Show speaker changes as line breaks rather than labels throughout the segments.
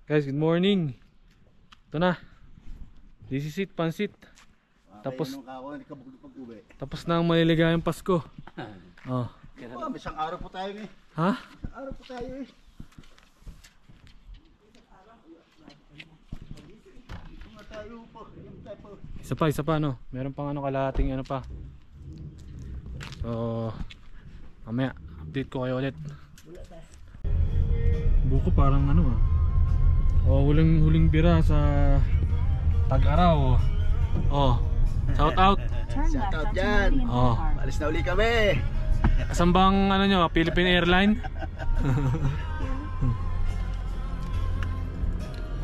Guys, good morning. Ito na. This is it, pansit. Tapos na ang maliligayang Pasko. Oh.
May isang araw po tayo eh.
Ha?
Isang araw po tayo eh.
Isa pa no. Meron pang ano kalahating ano pa. So, mamaya update ko kayo ulit. Buko parang ano ah. Oh, huling bira sa Tag-Araw. Oh. Shout out.
Shout out dyan.
Oh.
Alis na uli kami.
Asan bang ano nyo? Philippine Airline?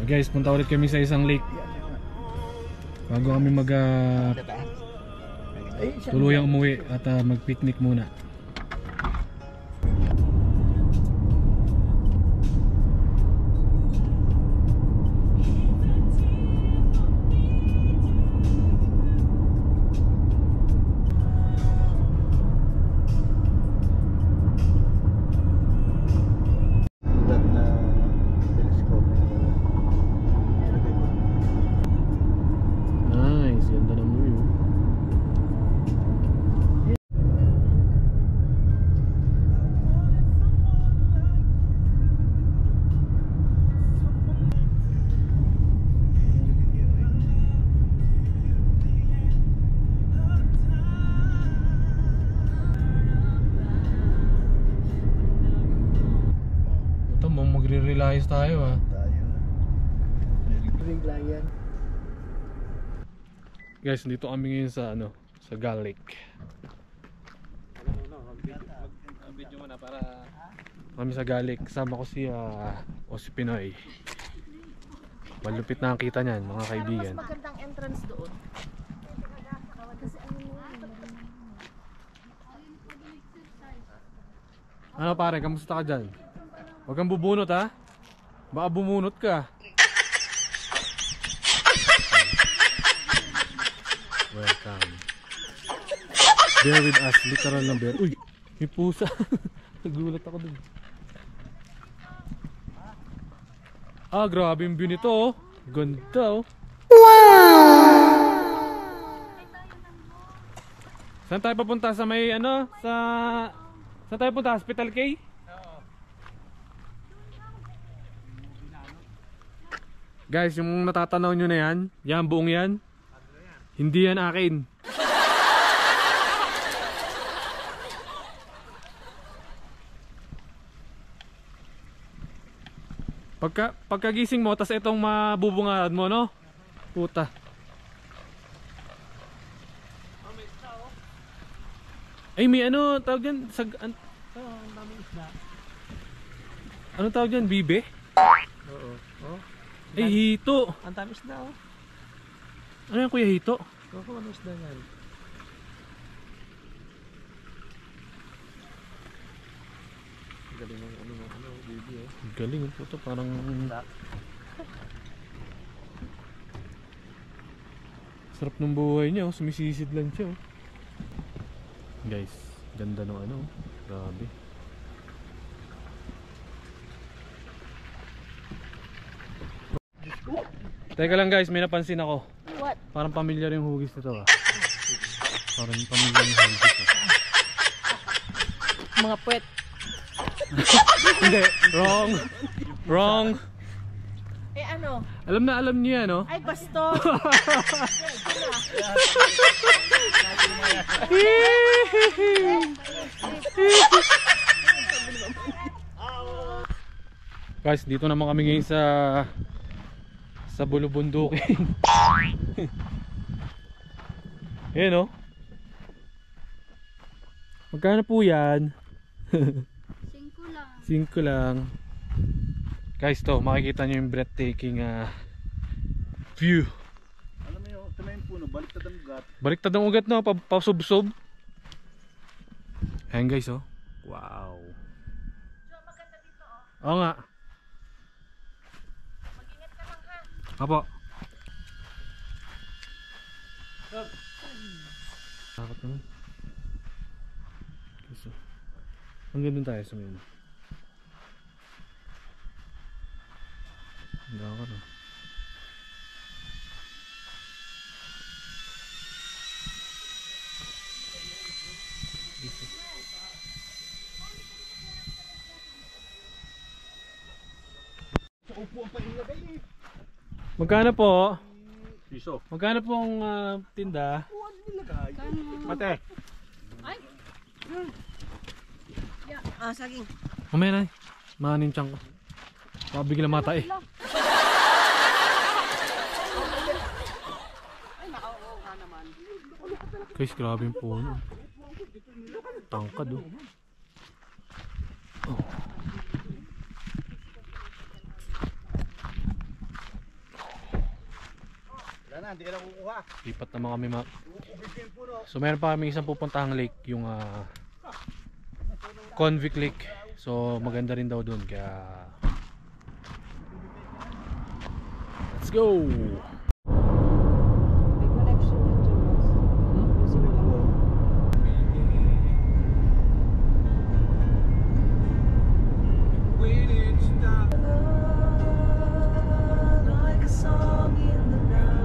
Guys, punta ulit kami sa isang lake bago kami tuluyang umuwi at mag picnic muna. Magre-realize tayo ha. Guys, dito kami ngayon sa ano, sa Gal Lake. Video mo na para kami sa Gal Lake. Kasama ko si si Pinoy. Malupit na ang kita niyan, mga kaibigan.
Mas magandang entrance doon.
Ano pare, kamusta ka dyan? Huwag kang bubunot ha. Baka bumunot ka. Welcome. Bear with us, literal na bear. Uy, may pusa. Nagulat ako dun. Ah, grabe yung view nito oh. Ganda oh. Wow! Saan tayo papunta? Sa may ano? Saan tayo punta? Hospital K? Guys, yung natatanaw nyo na yan, yan buong yan, hindi yan akin. Pagkagising mo, tas itong mabubungaran mo, no? Puta. Ay, may ano, tawag dyan, ano tawag dyan, bibe?
Oo. Oh.
Ay, hito.
Ang tamis na oh.
Ano yan kuya, hito?
Oo, ano isda yan? Galing ng ano, baby eh.
Galing po to, parang sarap ng buhay niya oh, sumisisid lang siya oh. Guys, ganda ng ano, grabe. Teka lang guys, may napansin ako.
What?
Parang pamilyar yung hugis nito ah. Parang pamilyar yung hugis ah.
Mga puwet.
Hindi, wrong.
Eh ano?
Alam niyo yan no?
Ay, basto. Guys, dito naman kami ngayon sa Bulubundukin. Ayan o. Magkano po yan? 5 lang. Guys, to makikita nyo yung breathtaking view.
Alam mo yung tumayin puno, baliktad ang ugat.
Baliktad ang ugat no, pasubsob. Ayan guys oh. Wow.
Maganda dito oh.
Oo nga.
Mag-ingat ka lang ha.
Apo. Takot naman. So, hanggang dun tayo sa ngayon. Gawin ka.
Sa upuan pa ilagay eh.
Magkano po?
Piso.
Magkano pong tinda?
Upuan nilagay.
Mate.
Ah, saging.
Mamaya na. Mahanin tiyan ko. Baka bigla mata eh. Guys, grabe yung puno. Tangkad oh. Oh.
Wala na, hindi ka na kukuha.
Lipat naman kami
Ubigin puno.
So meron pa kami isang pupuntahang lake, yung Convict Lake. So maganda rin daw doon, kaya let's go.
May connection yan dyan, boss. Pusin mo lang yun.
Like a song in the night.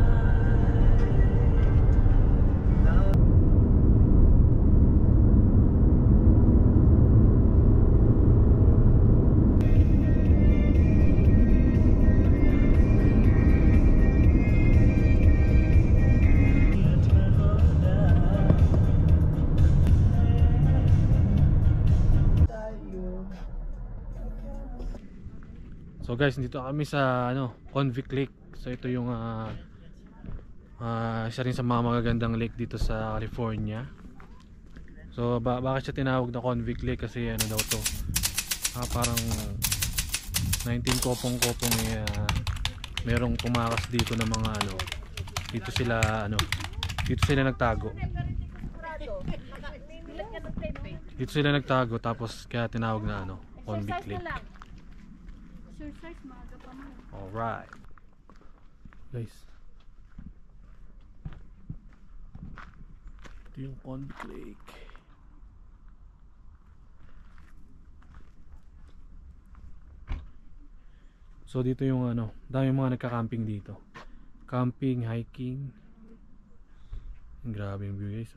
So guys, dito kami sa Convict Lake. So ito yung isa rin sa mga magagandang lake dito sa California. So bakit siya tinawag na Convict Lake? Kasi ano daw to, parang 19 kopong-kopong merong tumakas dito ng mga dito sila nagtago. Dito sila nagtago, tapos kaya tinawag na Convict Lake. Alright guys, ito yung Convict Lake. So dito yung dami mga nagka-camping dito. Camping, hiking. Grabe yung view guys.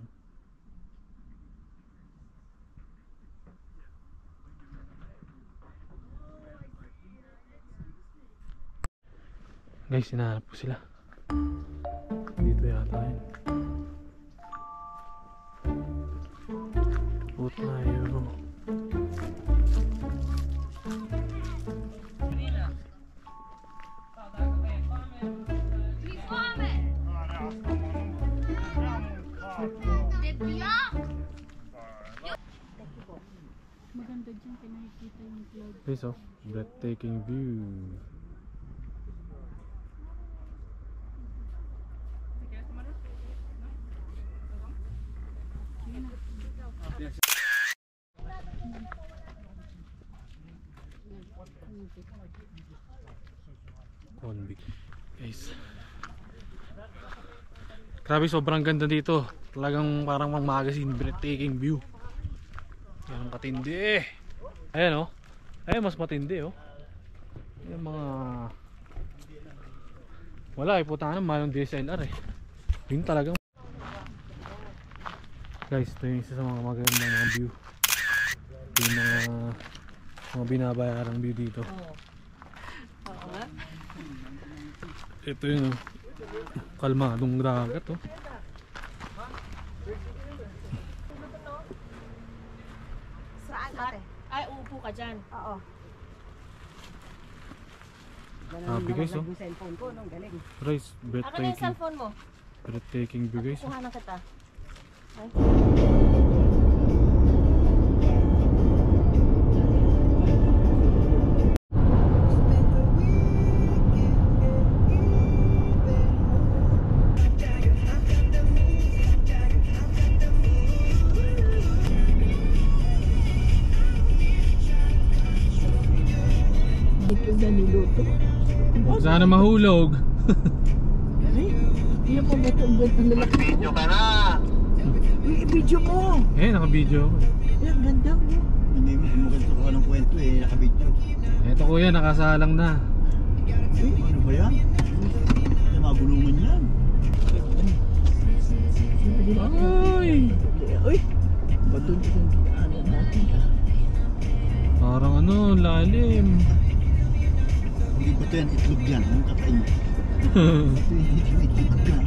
Guys, hinahanap ko sila. Dito yata yun. Po tayo.
Maganda dyan, pinakikita yung cloud.
Guys, breathtaking view. Convict guys, grabe, sobrang ganda dito. Talagang parang mang magazine, breathtaking view. Yan ang katindi. Ayan ayan, mas matindi yung mga wala puta na mahal ng DSLR yun talagang. Guys, ito yung isa sa mga magandang mga view. Ito yung mga binabayarang view dito.
Oo nga.
Ito yun kalmadong dagat
Saan ate?
Ay, upo ka dyan.
Oo.
Happy guys
Yung cellphone ko, nung galing.
Guys,
Akin na yung
breathtaking
cellphone mo.
breathtaking view guys.
Kuha na kita. Ay.
Huwag sana mahulog.
Mag-video ka na.
I-video mo!
Naka-video.
Ang ganda mo.
Hindi mo ganito ko ng kwento nakabidyo.
Ito kuya, nakasalang na.
Ano ba yan? May mga gulungan yan.
Ay!
Uy! Ba't doon yung ano natin?
Parang ano, lalim.
Hindi ba ito yan? Itlog yan. Anong kakain mo? Ito hindi itlog yan.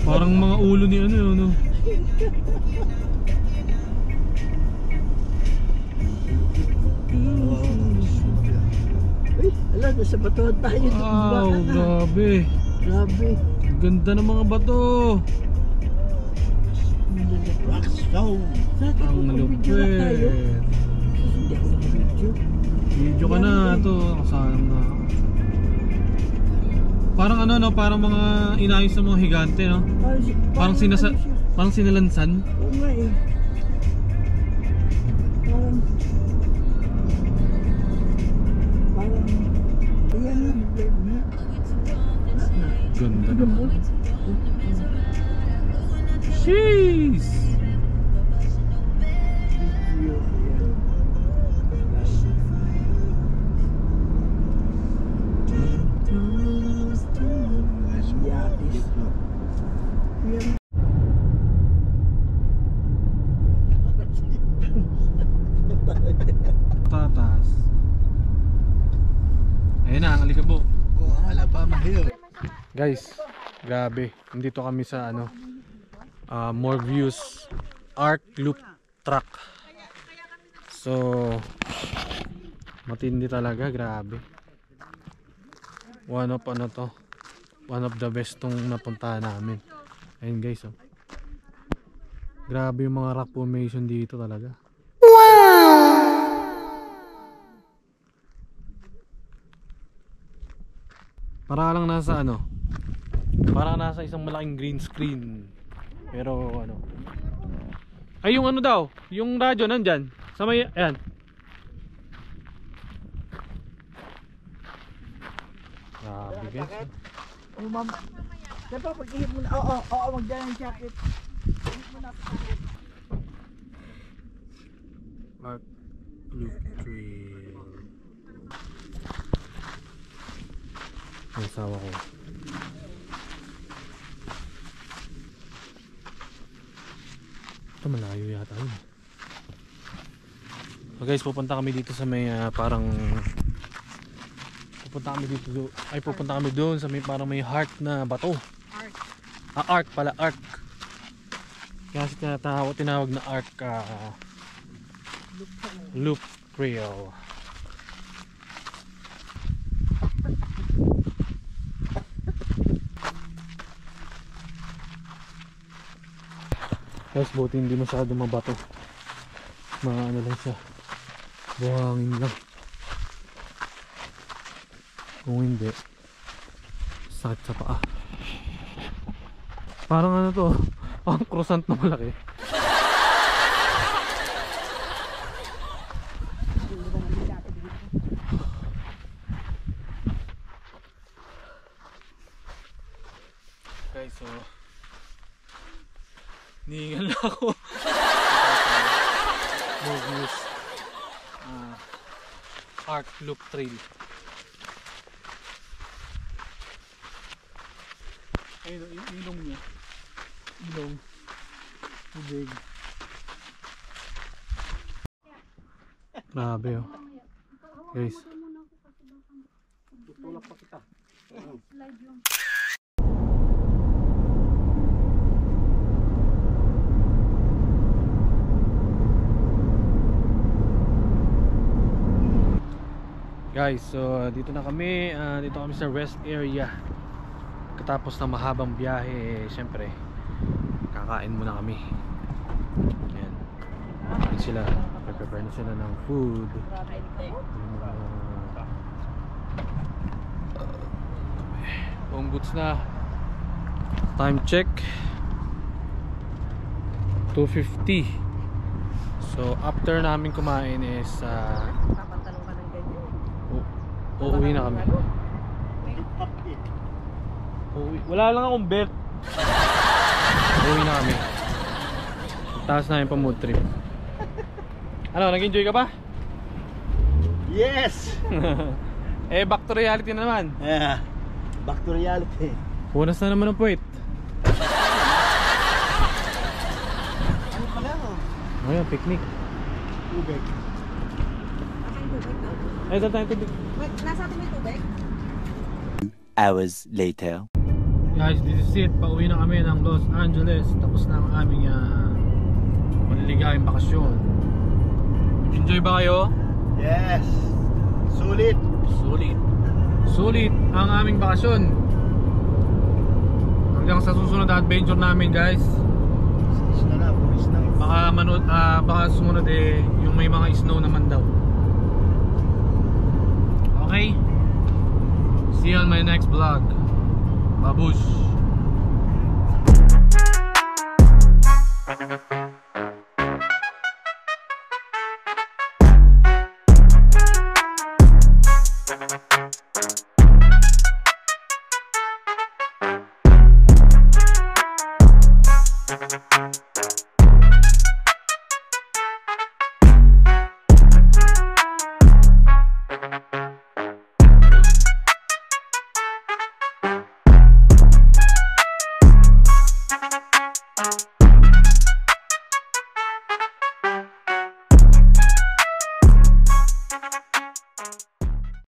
Parang mga ulo ni ano, ano.
Uy! Ala, nasa batuhan tayo.
Wow, grabe.
Grabe.
Ganda ng mga bato.
Rock stone.
Ang lupit.
Hindi ako naka-video.
Video ka na ito. Kasama na. Parang ano no, parang mga inayos ng mga higante no. Parang parang sinalansan.
Oo nga eh. Parang ayan na, mag-live na.
Ganda
Ano
naman.
mo?
Jeez!
Video, ayan. Yatis. Ayan.
Tatas. Ayun na, ang alikabok.
Oh, ang Alabama Hill.
Guys, grabe. Nandito kami sa ano, More Views Art Loop Track. So, matindi talaga, grabe. One of ano to, one of the best tong napuntahan namin. Ayun guys, oh. Grabe yung mga rock formation dito talaga. Para lang nasa ano, parang nasa isang malaking green screen. Pero ano, ay yung ano daw, yung radyo nandyan sa may, ayan. Grabe guys.
Oh, ma'am. Dapat pag-ihip mo na. Oo, magdala ng jacket. Ihip mo na.
Art Loop Trail. Ang asawa ko. Ito malayo yata yun. So guys, pupunta kami dito sa may parang pupunta kami doon sa may parang may heart na bato. Arc pala, arc. Kaya kasi tinawag na arc Loop Trail. Guys, buti hindi masyado mabato. Mga ano lang siya, buhangin lang. Kung hindi, sakit sa paa. Parang ano to, ang croissant na malaki. Guys, so nihingal na ako. More views. Art Loop Trail. Ayun, yung ilong niya. Ilong. Big. Grabe oh. Guys.
Tutulak pa kita.
Guys, so dito na kami, dito kami sa rest area. Katapos ng mahabang biyahe, syempre kakain muna kami. Ayan. Ayan sila, prepare na sila ng food. Buong goods na. Time check 2:50. So after namin kumain is uuwi na kami. Wala lang akong belt. Uuwi na kami. Taas namin pa mood trip.
Ano, nag-enjoy ka ba?
Yes!
Eh, back to reality na naman.
Yeah. Back to reality.
Punas na naman ang puwit.
Ano pala oh?
Ngayon, picnic.
Tubig.
Ay, ito tayo tubig.
Nasa atin may tubig?
Hours later.
Guys, this is it. Pauwi na kami ng Los Angeles. Tapos na ang aming maliligayang bakasyon. Enjoy ba kayo?
Yes! Sulit!
Sulit. Sulit ang aming bakasyon. Hanggang sa susunod na adventure namin, guys.
Snow na, puro snow.
Baka sumunod yung may mga snow naman daw. Okay? See you on my next vlog. Babush!